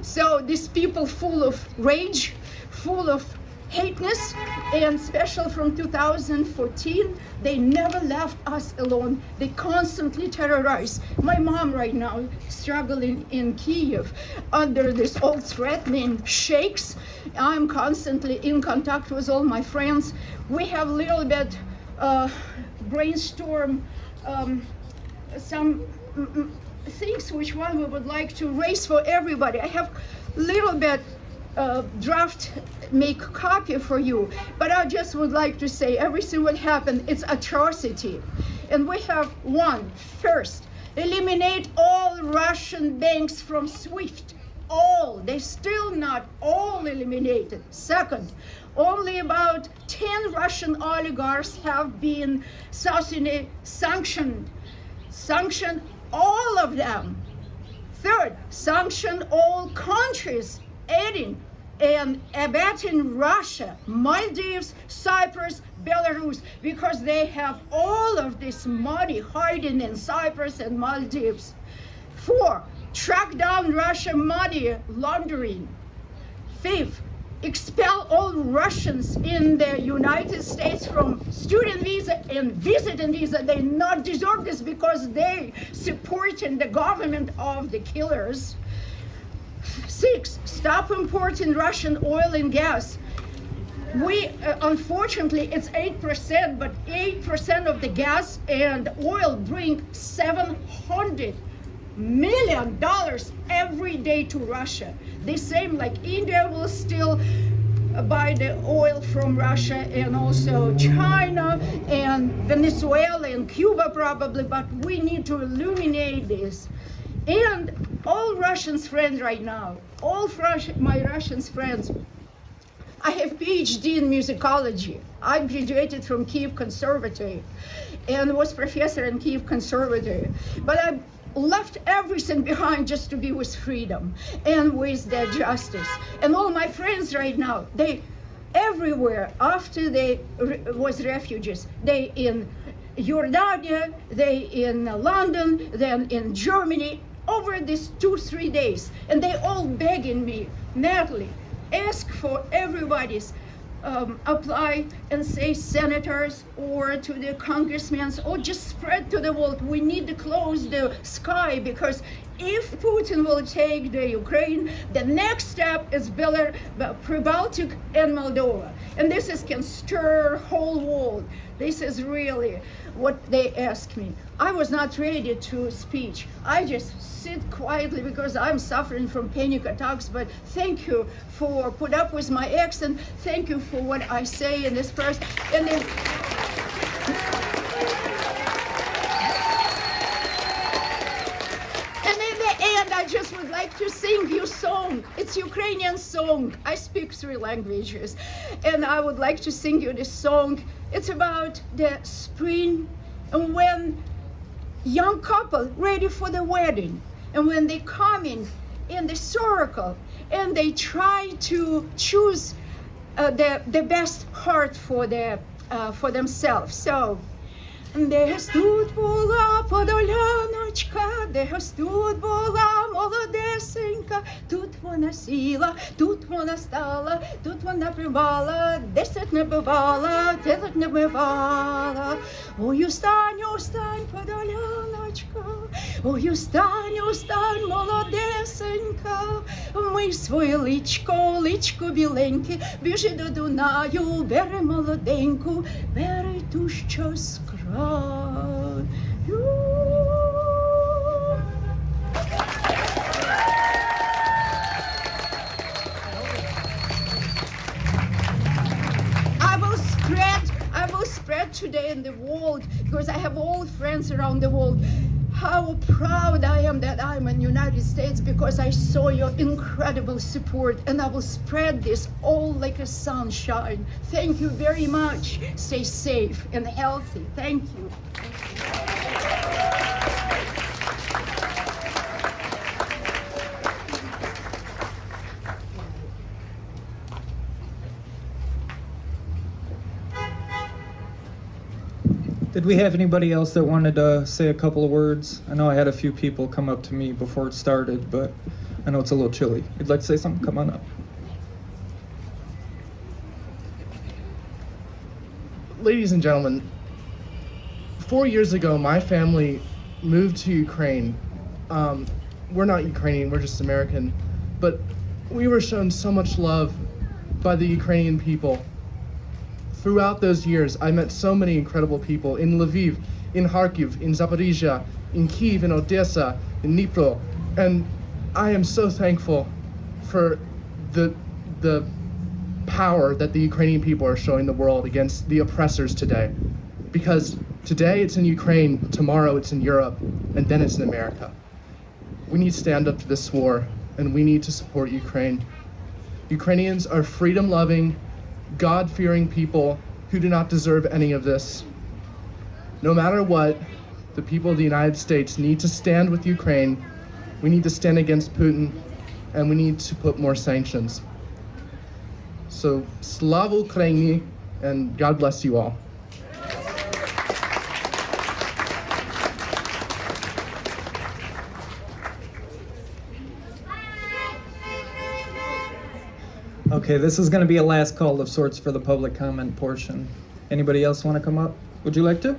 So these people full of rage, full of hateness, and special from 2014, they never left us alone. They constantly terrorize. My mom right now struggling in Kiev under this all threatening shakes. I'm constantly in contact with all my friends. We have a little bit brainstorm some things which one we would like to raise for everybody. I have little bit draft make copy for you, but I just would like to say everything what happened, it's atrocity. And we have one, first, eliminate all Russian banks from SWIFT. All, they still not all eliminated. Second, only about 10 Russian oligarchs have been sanctioned. Sanction all of them. Third, sanction all countries aiding and abetting Russia, Maldives, Cyprus, Belarus, because they have all of this money hiding in Cyprus and Maldives. 4, track down Russian money laundering. 5th, expel all Russians in the United States from student visa and visiting visa. They not deserve this because they supporting the government of the killers. 6, stop importing Russian oil and gas. We, unfortunately, it's 8%, but 8% of the gas and oil bring $700 million every day to Russia. The same like India will still buy the oil from Russia, and also China and Venezuela and Cuba probably, but we need to eliminate this. And all Russians friends right now, all my Russian friends, I have PhD in musicology. I graduated from Kiev Conservatory and was professor in Kiev Conservatory. But I left everything behind just to be with freedom and with the justice. And all my friends right now, they everywhere after they was refugees, they in Jordania, they in London, then in Germany, over these 2-3 days, and they all begging me, Natalie, ask for everybody's apply and say senators or to the congressmen, or just spread to the world. We need to close the sky, because if Putin will take the Ukraine, the next step is Pre-Baltic and Moldova. And this can stir whole world. This is really what they ask me. I was not ready to speak. I just sit quietly because I'm suffering from panic attacks, but thank you for put up with my accent. Thank you for what I say in this first. And then, and I just would like to sing you a song. It's Ukrainian song. I speak 3 languages. And I would like to sing you this song. It's about the spring, and when young couple ready for the wedding, and when they come in the circle, and they try to choose the best heart for themselves. So, десь тут була подоляночка, десь тут була молодесенька, тут вона сіла, тут вона стала, тут вона прибала, 10 не бувала, 10 не бувала. Ой, устань, устань, подоляночка, ой, устань, устань, молодесенька, ми своє личко біленьке, біжи до Дунаю, бери молоденьку, бери ту, що з краю. I will spread today in the world, because I have old friends around the world, how proud I am that I'm in the United States, because I saw your incredible support, and I will spread this all like a sunshine. Thank you very much. Stay safe and healthy. Thank you. Did we have anybody else that wanted to say a couple of words? I know I had a few people come up to me before it started, but I know it's a little chilly. You'd like to say something? Come on up. ladies and gentlemen, 4 years ago, my family moved to Ukraine. We're not Ukrainian, we're just American, but we were shown so much love by the Ukrainian people. Throughout those years, I met so many incredible people in Lviv, in Kharkiv, in Zaporizhia, in Kyiv, in Odessa, in Dnipro, and I am so thankful for the power that the Ukrainian people are showing the world against the oppressors today. Because today it's in Ukraine, tomorrow it's in Europe, and then it's in America. We need to stand up to this war, and we need to support Ukraine. Ukrainians are freedom-loving, God-fearing people who do not deserve any of this. No matter what, the people of the United States need to stand with Ukraine. We need to stand against Putin, and we need to put more sanctions. So, Slava Ukraini, and God bless you all. Okay, this is going to be a last call of sorts for the public comment portion. Anybody else want to come up? Would you like to?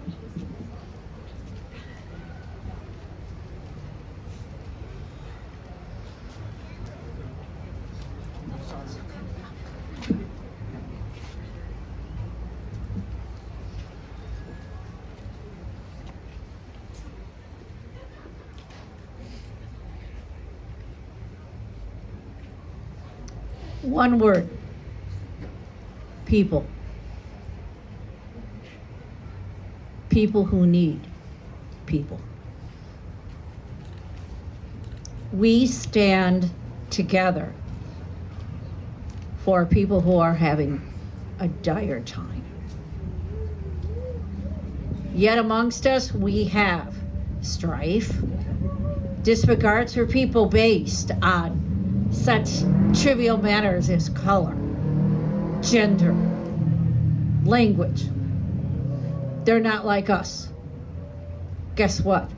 One word. People. People who need people. We stand together for people who are having a dire time. Yet amongst us, we have strife, disregards for people based on such trivial matters as color, gender, language. They're not like us. Guess what?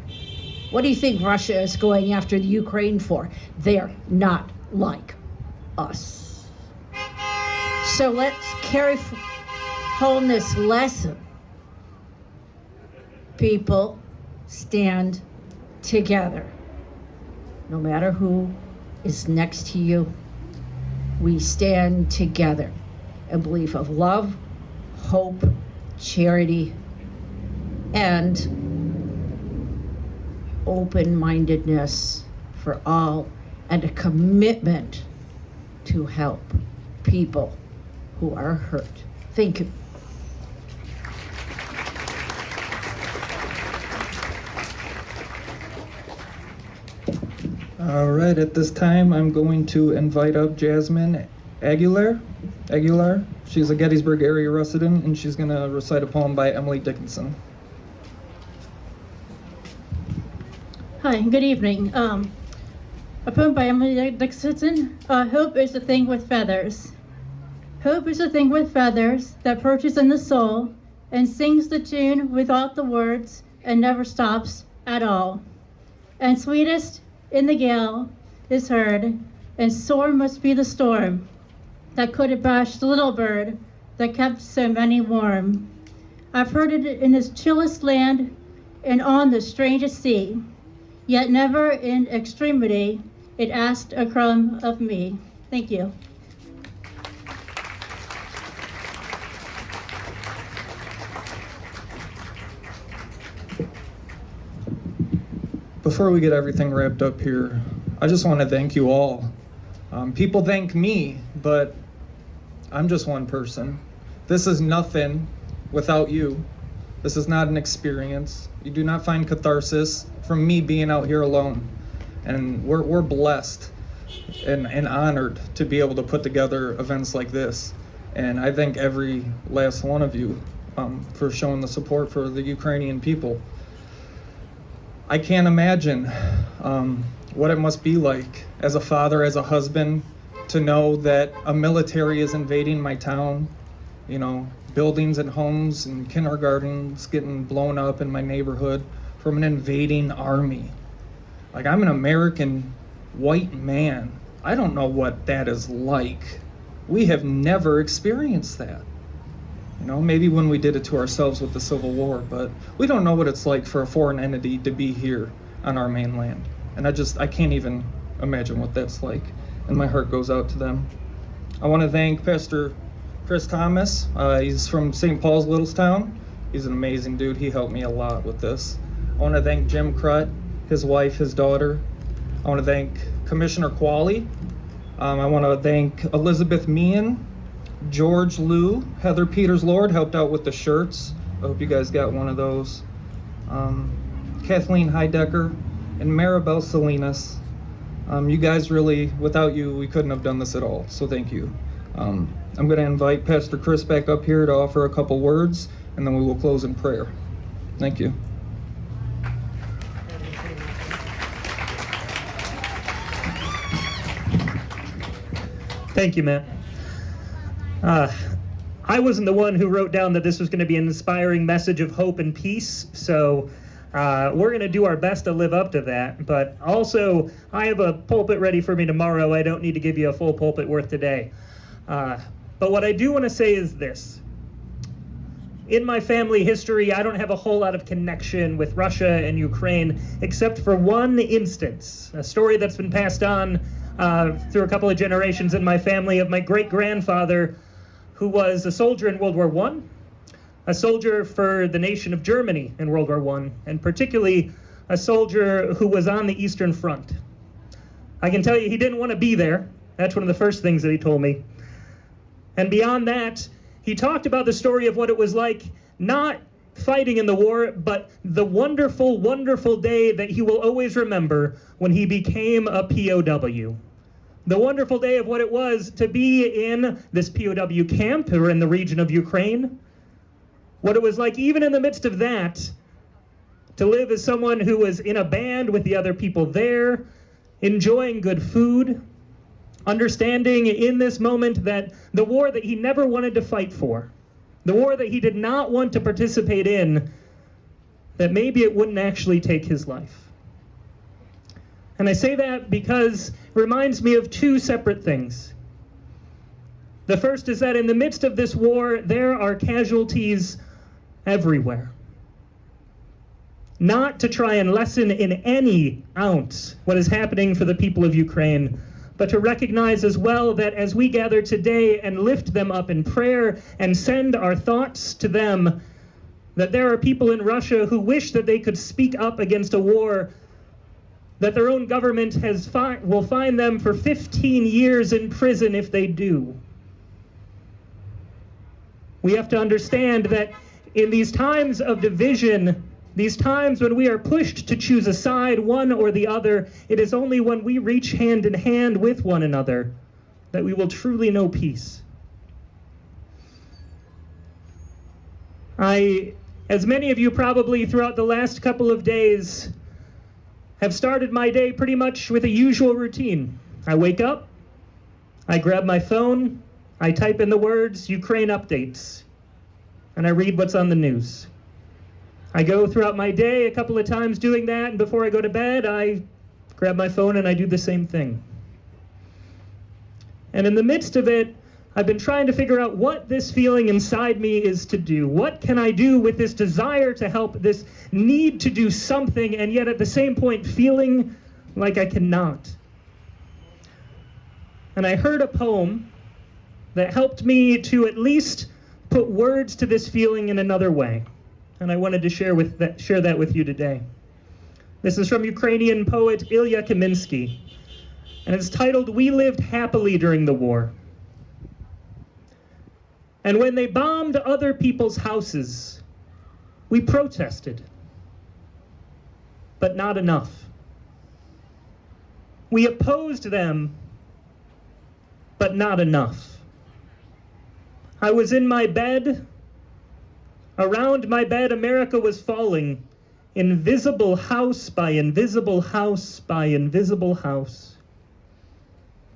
What do you think Russia is going after the Ukraine for? They're not like us. So let's carry home this lesson. People stand together. No matter who is next to you, we stand together. A belief of love, hope, charity, and open-mindedness for all, and a commitment to help people who are hurt. Thank you. All right, at this time, I'm going to invite up Jasmine Aguilar. She's a Gettysburg area resident, and she's going to recite a poem by Emily Dickinson. Hi, good evening. A poem by Emily Dickinson. Hope is a thing with feathers. Hope is a thing with feathers that perches in the soul and sings the tune without the words and never stops at all. And sweetest in the gale is heard, and sore must be the storm that could have bashed the little bird that kept so many warm. I've heard it in this chillest land and on the strangest sea, yet never in extremity it asked a crumb of me. Thank you. Before we get everything wrapped up here, I just want to thank you all. People thank me, but I'm just one person. This is nothing without you. This is not an experience. You do not find catharsis from me being out here alone. And we're blessed and honored to be able to put together events like this. And I thank every last one of you for showing the support for the Ukrainian people. I can't imagine what it must be like as a father, as a husband, to know that a military is invading my town, you know, buildings and homes and kindergartens getting blown up in my neighborhood from an invading army. Like, I'm an American white man. I don't know what that is like. We have never experienced that. You know, maybe when we did it to ourselves with the Civil War, but we don't know what it's like for a foreign entity to be here on our mainland. And I can't even imagine what that's like. And my heart goes out to them. I want to thank Pastor Chris Thomas. He's from St. Paul's, Littlestown. He's an amazing dude. He helped me a lot with this. I want to thank Jim Crutt, his wife, his daughter. I want to thank Commissioner Qualley. I want to thank Elizabeth Meehan, George Liu, Heather Peters-Lord helped out with the shirts. I hope you guys got one of those. Kathleen Heidecker and Maribel Salinas. You guys really, without you, we couldn't have done this at all, so thank you. I'm going to invite Pastor Chris back up here to offer a couple words, and then we will close in prayer. Thank you. Thank you, Matt. I wasn't the one who wrote down that this was going to be an inspiring message of hope and peace, so we're going to do our best to live up to that. But also, I have a pulpit ready for me tomorrow. I don't need to give you a full pulpit worth today. But what I do want to say is this. In my family history, I don't have a whole lot of connection with Russia and Ukraine, except for one instance, a story that's been passed on through a couple of generations in my family of my great-grandfather, who was a soldier in World War I, a soldier for the nation of Germany in World War I, and particularly a soldier who was on the Eastern Front. I can tell you he didn't want to be there. That's one of the first things that he told me. And beyond that, he talked about the story of what it was like not fighting in the war, but the wonderful, wonderful day that he will always remember when he became a POW. The wonderful day of what it was to be in this POW camp or in the region of Ukraine. What it was like, even in the midst of that, to live as someone who was in a band with the other people there, enjoying good food, understanding in this moment that the war that he never wanted to fight for, the war that he did not want to participate in, that maybe it wouldn't actually take his life. And I say that because it reminds me of two separate things. The first is that in the midst of this war, there are casualties everywhere. Not to try and lessen in any ounce what is happening for the people of Ukraine, but to recognize as well that as we gather today and lift them up in prayer and send our thoughts to them, that there are people in Russia who wish that they could speak up against a war that their own government will fine them for 15 years in prison if they do. We have to understand that in these times of division, these times when we are pushed to choose a side, one or the other, it is only when we reach hand in hand with one another that we will truly know peace. As many of you probably throughout the last couple of days have started my day pretty much with a usual routine. I wake up, I grab my phone, I type in the words Ukraine updates, and I read what's on the news. I go throughout my day a couple of times doing that, and before I go to bed, I grab my phone and I do the same thing. And in the midst of it, I've been trying to figure out what this feeling inside me is to do. What can I do with this desire to help, this need to do something, and yet at the same point feeling like I cannot? And I heard a poem that helped me to at least put words to this feeling in another way. And I wanted to share that with you today. This is from Ukrainian poet Ilya Kaminsky, and it's titled, "We Lived Happily During the War. And when they bombed other people's houses, we protested, but not enough. We opposed them, but not enough. I was in my bed. Around my bed, America was falling, invisible house by invisible house by invisible house.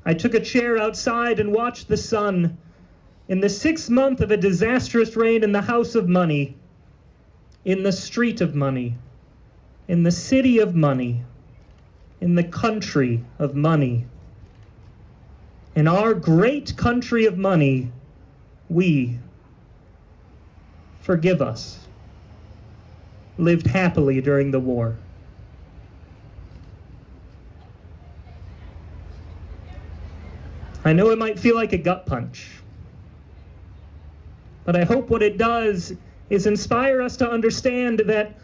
I took a chair outside and watched the sun. In the 6th month of a disastrous reign in the house of money, in the street of money, in the city of money, in the country of money. In our great country of money, we forgive us, lived happily during the war. I know it might feel like a gut punch, but I hope what it does is inspire us to understand that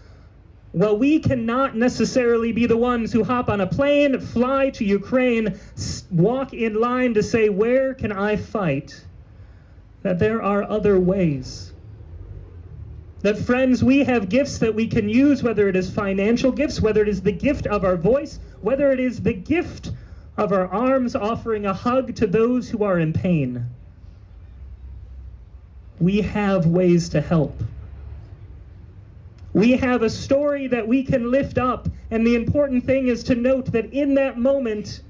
while we cannot necessarily be the ones who hop on a plane, fly to Ukraine, walk in line to say, where can I fight? That there are other ways. That, friends, we have gifts that we can use, whether it is financial gifts, whether it is the gift of our voice, whether it is the gift of our arms offering a hug to those who are in pain. We have ways to help. We have a story that we can lift up, and the important thing is to note that in that moment,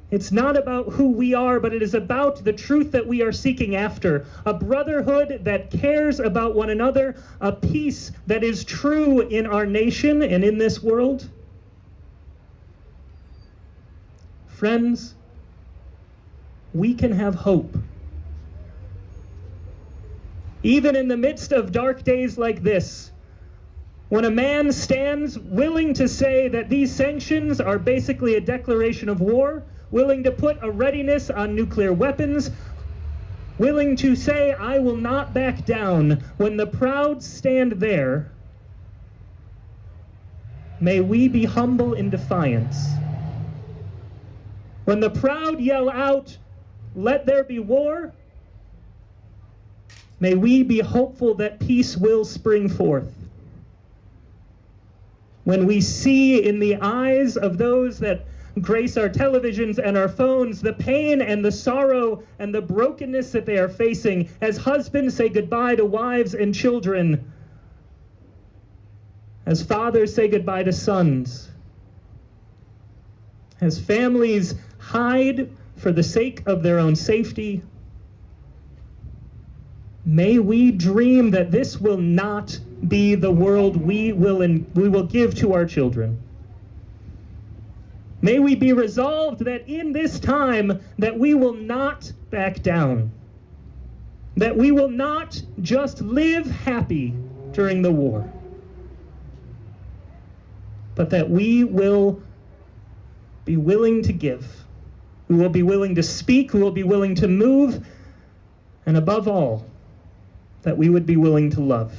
it's not about who we are, but it is about the truth that we are seeking after. A brotherhood that cares about one another, a peace that is true in our nation and in this world. Friends, we can have hope. Even in the midst of dark days like this, when a man stands willing to say that these sanctions are basically a declaration of war, willing to put a readiness on nuclear weapons, willing to say, I will not back down, when the proud stand there, may we be humble in defiance. When the proud yell out, let there be war, may we be hopeful that peace will spring forth. When we see in the eyes of those that grace our televisions and our phones the pain and the sorrow and the brokenness that they are facing, as husbands say goodbye to wives and children, as fathers say goodbye to sons, as families hide for the sake of their own safety, may we dream that this will not be the world we will give to our children. May we be resolved that in this time that we will not back down, that we will not just live happy during the war, but that we will be willing to give, we will be willing to speak, we will be willing to move, and above all, that we would be willing to love.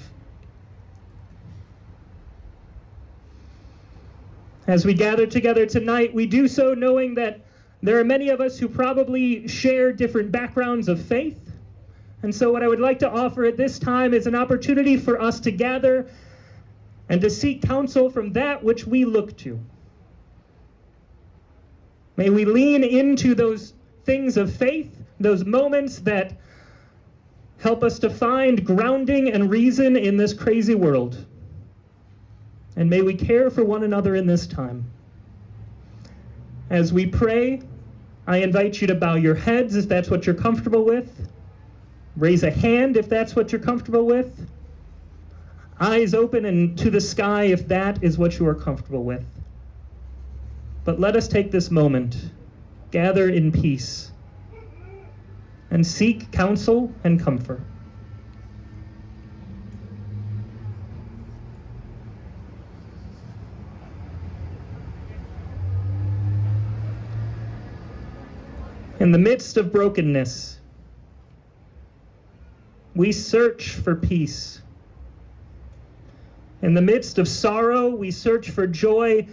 As we gather together tonight, we do so knowing that there are many of us who probably share different backgrounds of faith. And so what I would like to offer at this time is an opportunity for us to gather and to seek counsel from that which we look to. May we lean into those things of faith, those moments that help us to find grounding and reason in this crazy world. And may we care for one another in this time. As we pray, I invite you to bow your heads if that's what you're comfortable with. Raise a hand if that's what you're comfortable with. Eyes open and to the sky if that is what you are comfortable with. But let us take this moment, gather in peace, and seek counsel and comfort. In the midst of brokenness, we search for peace. In the midst of sorrow, we search for joy.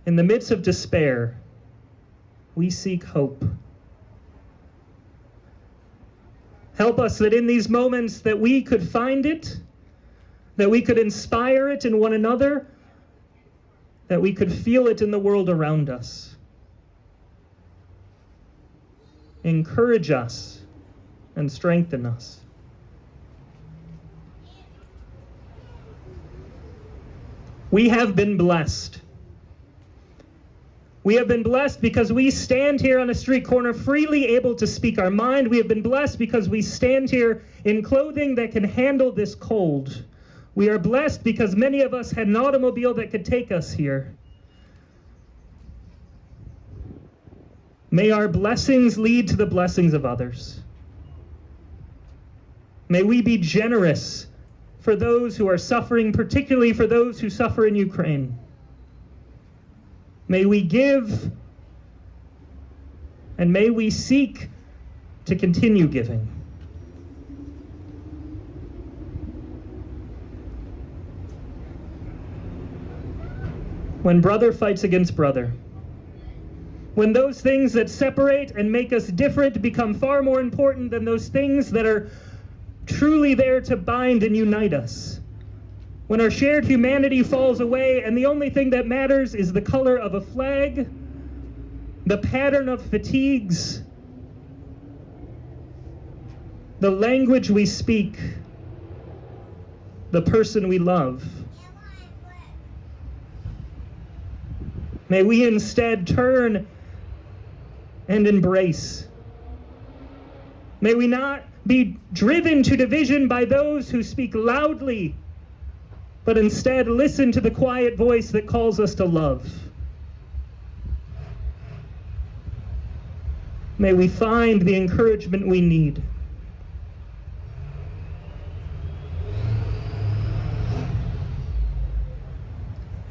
In the midst of despair, we seek hope. Help us that in these moments that we could find it, that we could inspire it in one another, that we could feel it in the world around us. Encourage us and strengthen us. We have been blessed. We have been blessed because we stand here on a street corner freely able to speak our mind. We have been blessed because we stand here in clothing that can handle this cold. We are blessed because many of us had an automobile that could take us here. May our blessings lead to the blessings of others. May we be generous for those who are suffering, particularly for those who suffer in Ukraine. May we give, and may we seek to continue giving. When brother fights against brother, when those things that separate and make us different become far more important than those things that are truly there to bind and unite us, when our shared humanity falls away and the only thing that matters is the color of a flag, the pattern of fatigues, the language we speak, the person we love. May we instead turn and embrace. May we not be driven to division by those who speak loudly, but instead listen to the quiet voice that calls us to love. May we find the encouragement we need.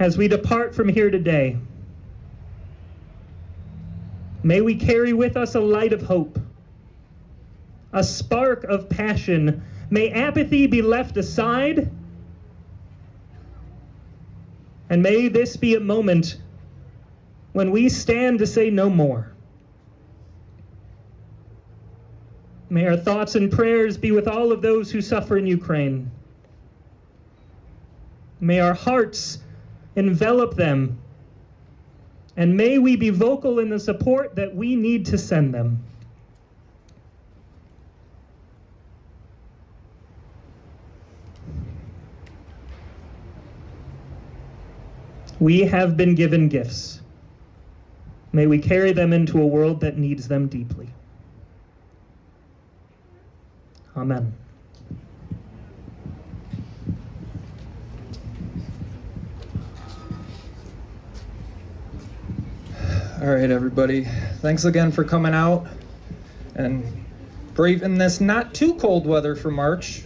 As we depart from here today, may we carry with us a light of hope, a spark of passion. May apathy be left aside, and may this be a moment when we stand to say no more. May our thoughts and prayers be with all of those who suffer in Ukraine. May our hearts envelop them, and may we be vocal in the support that we need to send them. We have been given gifts. May we carry them into a world that needs them deeply. Amen. All right, everybody. Thanks again for coming out and braving this not too cold weather for March.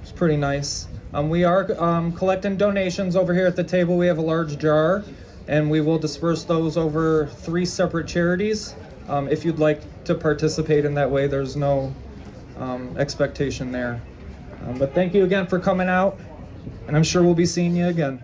It's pretty nice. We are collecting donations over here at the table. We have a large jar, and we will disperse those over 3 separate charities. If you'd like to participate in that way, there's no expectation there. But thank you again for coming out, and I'm sure we'll be seeing you again.